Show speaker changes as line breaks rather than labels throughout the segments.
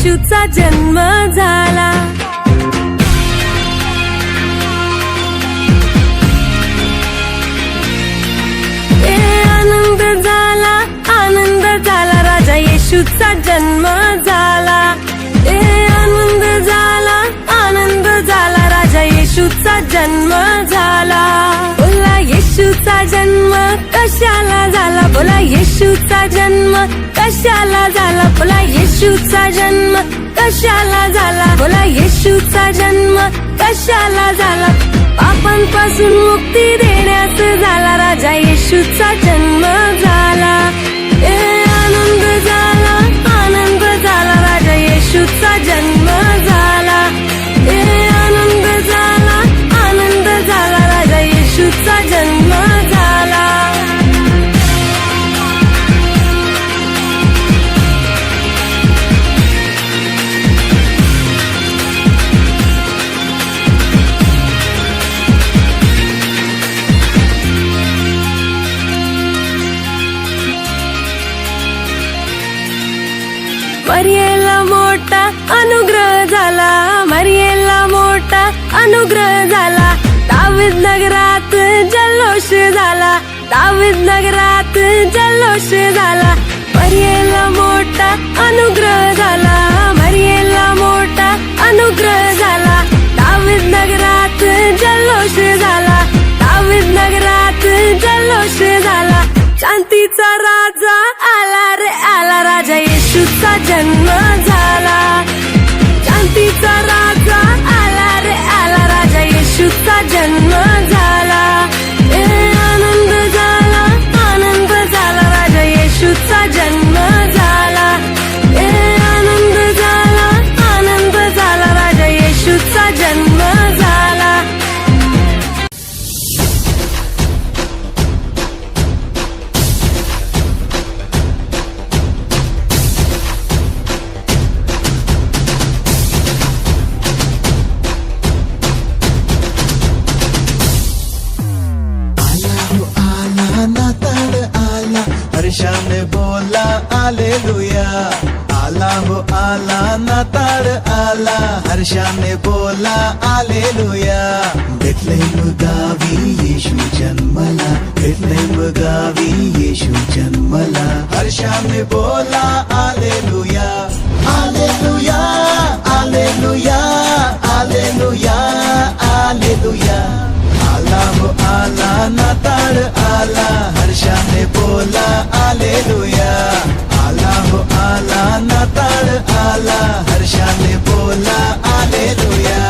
येशूचा जन्म झाला. आनंद झाला राजा येशूचा जन्म झाला. आनंद झाला राजा येशूचा जन्म झाला. बोला येशूचा जन्म कशाला झाला, बोला येशूचा जन्म कशाला झाला, बोला येशूचा जन्म कशाला झाला, बोला येशूचा जन्म कशाला झाला. पापांपासून मुक्ती देण्यास झाला राजा येशूचा जन्म झाला. आनंद झाला राजा येशूचा जन्म झाला. आनंद झाला राजा येशूचा जन्म झाला. मरियेला मोठा अनुग्रह झाला, मरियेला मोठा अनुग्रह झाला. दावीद नगरात जल्लोष झाला, दावीद नगरात जल्लोष झाला. मरियेला मोठा अनुग्रह झाला, मरियेला मोठा अनुग्रह झाला. दावीद नगरात जल्लोष झाला, दावीद नगरात जल्लोष झाला. शांतीचा राजा आला रे आला, राजा येशूचा जन्म झाला. शांतीचा राजा आला रे आला, राजा येशूचा जन्म झाला. आनंद झाला राजा येशूचा जन्म झाला. आनंद झाला राजा येशूचा जन्म झाला.
हर्षाने बोला आलेलुया. आला हो आला नाताळ आला, हर्षाने बोला आलेलुया. बेथलेहम गावी येशू जन्मला, बेथलेहम गावी येशू जन्मला. हर्षाने बोला आलेलुया. आलेलुया आलेलुया आलेलुया आलेलुया. आला हो आला नाताळ आला, हर्षाने बोला आलेलुया. आला हो आला नाताळ आला, हर्षाने बोला आलेलुया.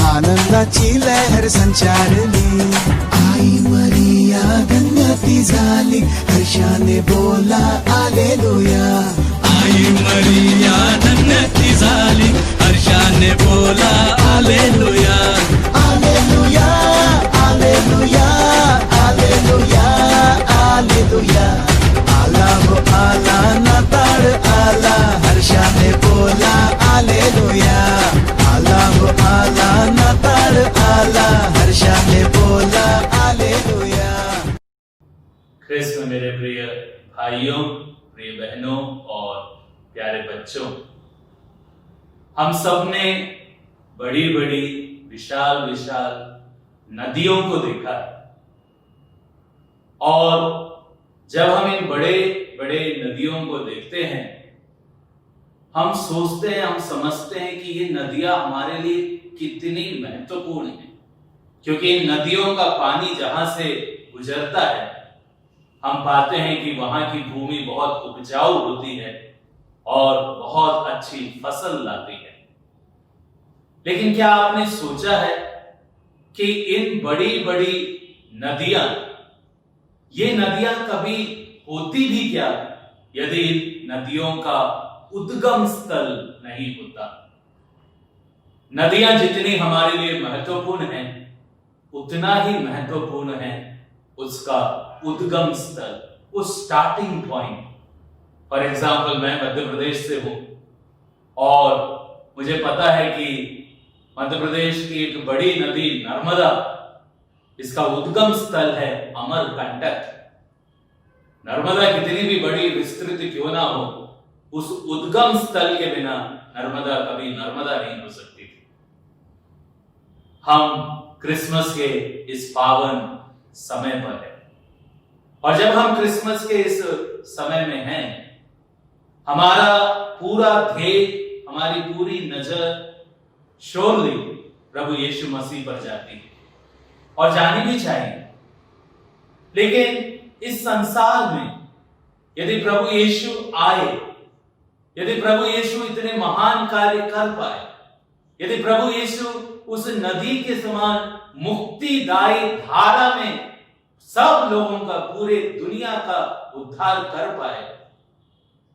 आनंदाची लहर संचारली. आई मरिया धन्यती झाली, हर्षाने बोला आलेलुया.
आई मरिया धन्यती झाली, हर्षाने बोला आलेलुया.
आलेलुया आलेलुया आलेलुया आलेलुया. आला हो आला नाताळ आला, हर्षाने बोला आलेलुया. आला हो आला नाताळ आला, हर्षाने बोला आलेलुया.
ख्रिस्त में मेरे प्रिय भाइयों, प्रिय बहनों और प्यारे बच्चों, हम सब ने बड़ी बड़ी विशाल विशाल नदियों को देखा है, और जब हम इन बड़े बड़े नदियों को देखते हैं, हम सोचते हैं, हम समझते हैं कि ये नदियां हमारे लिए कितनी महत्वपूर्ण है, क्योंकि इन नदियों का पानी जहां से गुजरता है हम पाते हैं कि वहां की भूमि बहुत उपजाऊ होती है और बहुत अच्छी फसल लाती है। लेकिन क्या आपने सोचा है कि इन बड़ी बड़ी नदियां, ये नदियां कभी होती भी क्या यदि इन नदियों का उद्गम स्थल नहीं होता? नदियां जितनी हमारे लिए महत्वपूर्ण हैं, उतना ही महत्वपूर्ण है उसका उद्गम स्थल, उस स्टार्टिंग पॉइंट। फॉर एग्जाम्पल, मैं मध्य प्रदेश से हूं और मुझे पता है कि मध्य प्रदेश की एक बड़ी नदी नर्मदा, इसका उद्गम स्थल है अमरकंटक। नर्मदा कितनी भी बड़ी विस्तृत क्यों ना हो, उस उद्गम स्थल के बिना नर्मदा कभी नर्मदा नहीं हो सकती थी। हम क्रिसमस के इस पावन समय पर है और जब हम क्रिसमस के इस समय में हैं, हमारा पूरा ध्येय, हमारी पूरी नजर श्योरली प्रभु यीशु मसीह पर जाती है और जानी भी चाहिए। लेकिन इस संसार में यदि प्रभु यीशु आए, यदि प्रभु यीशु इतने महान कार्य कर पाए, यदि प्रभु यीशु उस नदी के समान मुक्तिदायी धारा में सब लोगों का, पूरे दुनिया का उद्धार कर पाए,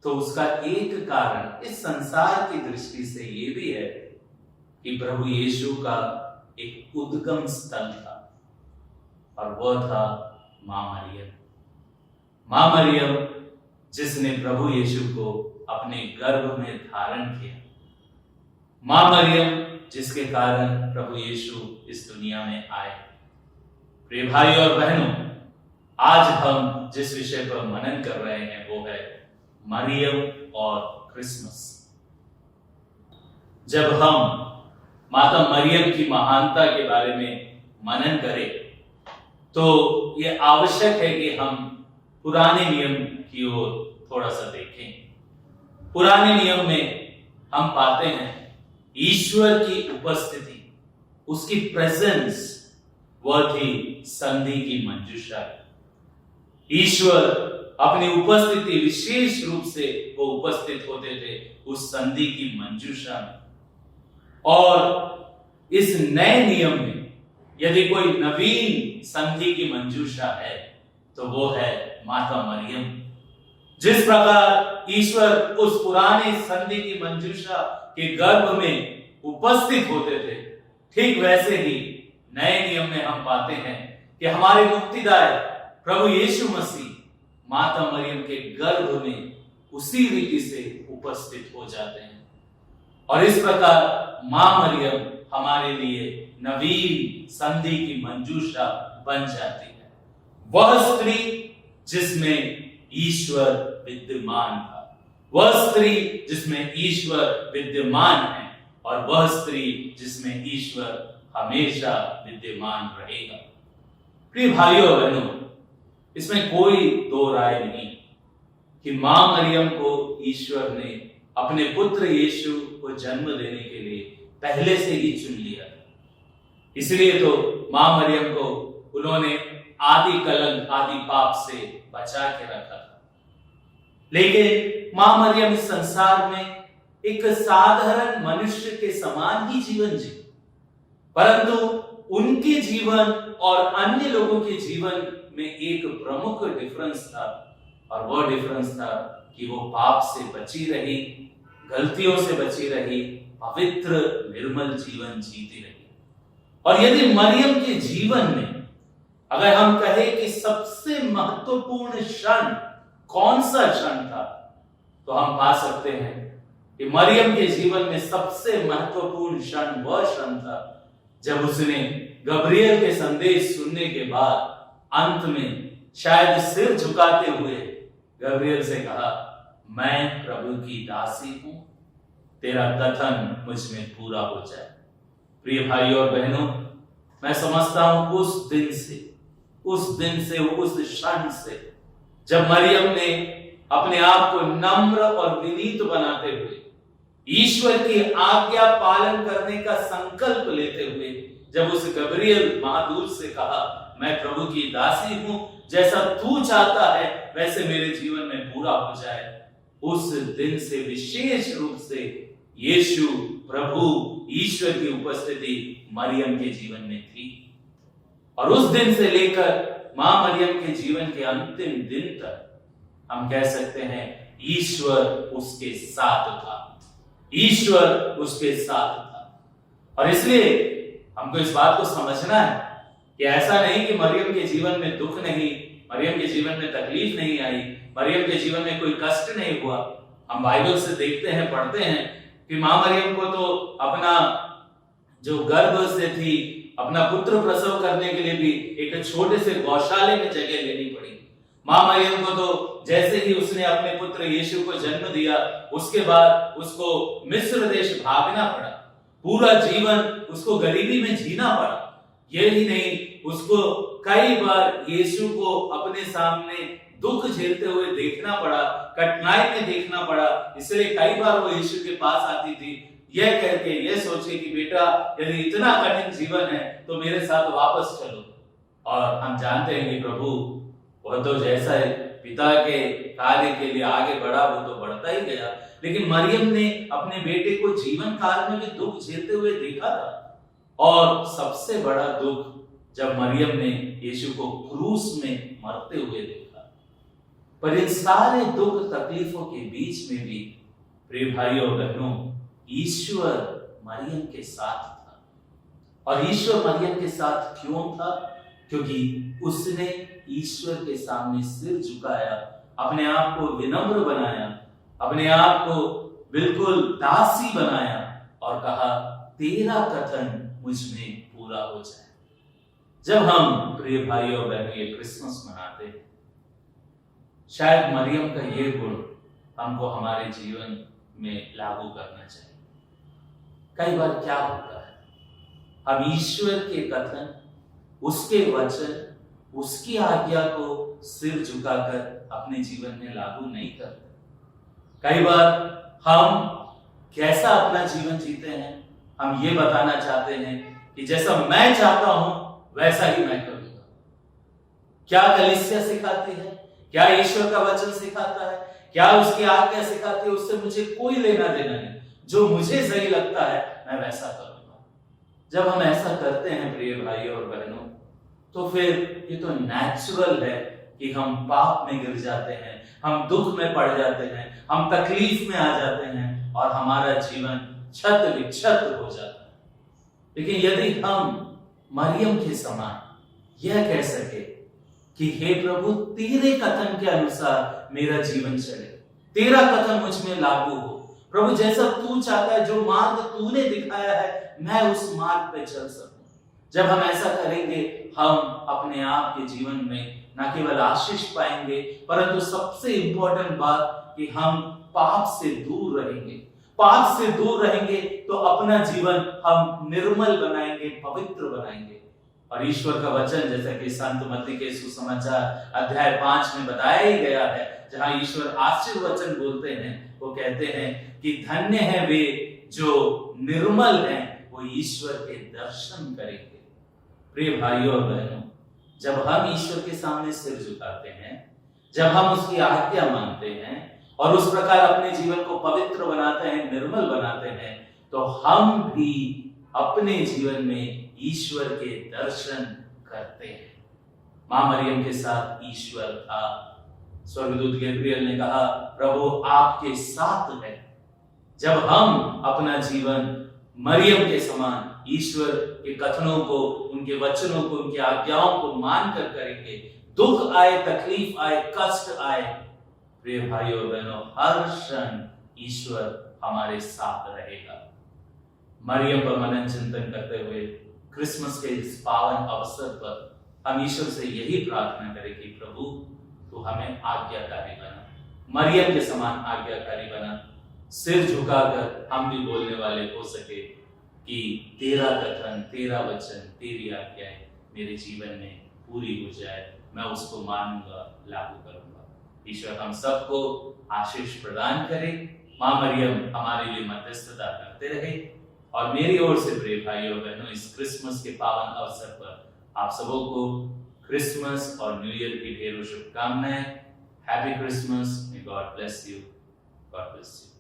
तो उसका एक कारण इस संसार की दृष्टि से यह भी है कि प्रभु यीशु का एक उद्गम स्थल था और वह था मां मरियम। मां मरियम जिसने प्रभु यीशु को अपने गर्भ में धारण किया, मां मरियम जिसके कारण प्रभु यीशु इस दुनिया में आए। प्रिय भाई और बहनों, आज हम जिस विषय पर मनन कर रहे हैं वो है मरियम और क्रिसमस। जब हम माता मरियम की महानता के बारे में मनन करें तो ये आवश्यक है कि हम पुराने नियम की ओर थोड़ा सा देखें। पुराने नियम में हम पाते हैं ईश्वर की उपस्थिति, उसकी प्रेजेंस, वह थी संधि की मंजूषा। ईश्वर अपनी उपस्थिति विशेष रूप से वो उपस्थित होते थे उस संधि की मंजूषा में। और इस नए नियम में यदि कोई नवीन संधि की मंजूषा है तो वो है माता मरियम। जिस प्रकार ईश्वर उस पुराने संधि की मंजूषा के गर्भ में उपस्थित होते थे, ठीक वैसे ही नए नियम में हम पाते हैं कि हमारे मुक्तिदायक प्रभु यीशु मसीह माता मरियम के गर्भ में उसी रीति से उपस्थित हो जाते हैं और इस प्रकार मां मरियम हमारे लिए नवीन संधि की मंजूषा बन जाती है। वह स्त्री जिसमें ईश्वर विद्यमान था, वह स्त्री जिसमें ईश्वर विद्यमान है और वह स्त्री जिसमें ईश्वर हमेशा विद्यमान रहेगा। प्रिय भाइयों और बहनों, इसमें कोई दो राय नहीं कि मां मरियम को ईश्वर ने अपने पुत्र यीशु को जन्म देने के लिए पहले से ही चुन लिया। इसलिए तो मां मरियम को उन्होंने आदि कलंक, आदि पाप से बचा के रखा था। लेकिन मां मरियम इस संसार में एक साधारण मनुष्य के समान ही जीवन जी, परंतु उनके जीवन और अन्य लोगों के जीवन में एक प्रमुख डिफरेंस था और वह डिफरेंस था कि वो पाप से बची रही, गलतियों से बची रही, पवित्र निर्मल जीवन जीती रही। और यदि मरियम के जीवन में अगर हम कहें कि सबसे महत्वपूर्ण क्षण कौन सा क्षण था, तो हम पा सकते हैं कि मरियम के जीवन में सबसे महत्वपूर्ण क्षण वह क्षण था जब उसने गब्रियल के संदेश सुनने के बाद अंत में शायद सिर झुकाते हुए गब्रियल से कहा, मैं प्रभु की दासी हूं, तेरा कथन मुझ में पूरा हो जाए। प्रिय भाइयों और बहनों, मैं समझता हूं उस दिन से उस क्षण से जब मरियम ने अपने आप को नम्र और विनीत बनाते हुए ईश्वर की आज्ञा पालन करने का संकल्प लेते हुए जब उस गब्रियल महादूत से कहा, मैं प्रभु की दासी हूं, जैसा तू चाहता है वैसे मेरे जीवन में पूरा हो जाए, उस दिन से विशेष रूप से यीशु प्रभु ईश्वर की उपस्थिति मरियम के जीवन में थी। और उस दिन से लेकर मां मरियम के जीवन के अंतिम दिन तक हम कह सकते हैं ईश्वर उसके साथ था, ईश्वर उसके साथ था। और इसलिए हमको इस बात को समझना है कि ऐसा नहीं कि मरियम के जीवन में दुख नहीं, मरियम के जीवन में तकलीफ नहीं आई, मरियम के जीवन में कोई कष्ट नहीं हुआ। हम बाइबल से देखते हैं, पढ़ते हैं कि मां मरियम को तो अपना जो गर्भ से थी, अपना पुत्र प्रसव करने के लिए भी एक छोटे से गौशाले में जगह लेनी पड़ी। मां मरियम को तो जैसे ही उसने अपने पुत्र यीशु को जन्म दिया, उसके बाद उसको मिस्र देश भागना पड़ा, पूरा जीवन उसको गरीबी में जीना पड़ा। यही नहीं, उसको कई बार यीशु को अपने सामने दुख झेलते हुए देखना पड़ा, कठिनाई में देखना पड़ा। इसलिए कई बार वो यीशु के पास आती थी यह कहके, यह सोचे कि बेटा यदि इतना कठिन जीवन है तो मेरे साथ वापस चलो। और हम जानते हैं कि प्रभु वह तो जैसा पिता के कार्य के लिए आगे बढ़ा वो तो बढ़ता ही गया, लेकिन मरियम ने अपने बेटे को जीवन काल में भी दुख झेलते हुए देखा था। और सबसे बड़ा दुख जब मरियम ने यीशु को क्रूस में मरते हुए देखा। पर इन सारे दुख तकलीफों के बीच में भी प्रिय भाइयों और बहनों, ईश्वर मरियम के साथ था। और ईश्वर मरियम के साथ क्यों था? क्योंकि उसने ईश्वर के सामने सिर झुकाया, अपने आप को विनम्र बनाया, अपने आप को बिल्कुल दासी बनाया और कहा, तेरा कथन मुझ में पूरा हो जाए। जब हम प्रिय भाइयों और बहनों ये क्रिसमस मनाते हैं, शायद मरियम का ये गुण हमको हमारे जीवन में लागू करना चाहिए। कई बार क्या होता है, हम ईश्वर के कथन, उसके वचन, उसकी आज्ञा को सिर झुकाकर अपने जीवन में लागू नहीं करते। कई बार हम कैसा अपना जीवन जीते हैं, हम ये बताना चाहते हैं कि जैसा मैं चाहता हूं वैसा ही मैं करूंगा। क्या कलीसिया सिखाती है, क्या ईश्वर का वचन सिखाता है, क्या उसकी आज्ञा सिखाती है, उससे मुझे कोई लेना देना नहीं। जो मुझे सही लगता है मैं वैसा करूंगा। जब हम ऐसा करते हैं प्रिय भाइयों और बहनों, तो फिर ये तो नेचुरल है कि हम पाप में गिर जाते हैं, हम दुख में पड़ जाते हैं, हम तकलीफ में आ जाते हैं और हमारा जीवन छत विक्षत हो जाता है। लेकिन यदि हम मरियम के समान यह कह सके कि हे प्रभु, तेरे कथन के अनुसार मेरा जीवन चले, तेरा कथन मुझ में लागू हो, प्रभु जैसा तू चाहता है, जो मार्ग तूने दिखाया है मैं उस मार्ग पे चल सकूं। जब हम ऐसा करेंगे, हम अपने आप के जीवन में न केवल आशीष पाएंगे, परंतु सबसे इंपॉर्टेंट बात कि हम पाप से दूर रहेंगे। पाप से दूर रहेंगे तो अपना जीवन हम निर्मल बनाएंगे, पवित्र बनाएंगे। और ईश्वर का वचन, जैसा कि संत मत्ती के सुसमाचार अध्याय 5 में बताया ही गया है, जहां ईश्वर आशीर्वचन बोलते हैं, वो कहते हैं कि धन्य है वे जो निर्मल हैं, वो ईश्वर के दर्शन करेंगे। प्रिय भाइयों और बहनों, जब हम ईश्वर के सामने सिर झुकाते हैं, जब हम उसकी आज्ञा मानते हैं और उस प्रकार अपने जीवन को पवित्र बनाते हैं, निर्मल बनाते हैं, तो हम भी अपने जीवन में ईश्वर के दर्शन करते हैं। मां मरियम के साथ ईश्वर था। स्वर्गदूत गब्रिएल ने कहा, प्रभु आपके साथ है। जब हम अपना जीवन मरियम के समान ईश्वर के कथनों को, उनके वचनों को, उनकी आज्ञाओं को मानकर करेंगे, दुख आए, तकलीफ आए, कष्ट आए, प्रिय भाइयों और बहनों, हर क्षण ईश्वर हमारे साथ रहेगा। मरियम पर मनन चिंतन करते हुए क्रिसमस के इस पावन अवसर पर हम ईश्वर से यही प्रार्थना करें कि प्रभु तू हमें आज्ञाकारी बना, मरियम के समान आज्ञाकारी बना। सिर झुकाकर हम भी बोलने वाले हो सके कि तेरा कथन, तेरा वचन, तेरी आज्ञाएं मेरे जीवन में पूरी हो जाए, मैं उसको मानूंगा, लागू करूंगा। ईश्वर हम सबको आशीष प्रदान करे। माँ मरियम हमारे लिए मध्यस्थता करते रहे। और मेरी ओर से प्रिय भाइयों बहनों, इस क्रिसमस के पावन अवसर पर आप सबों को क्रिसमस और न्यू ईयर की ढेरों शुभकामनाएं। Happy Christmas, may God bless you, God bless you.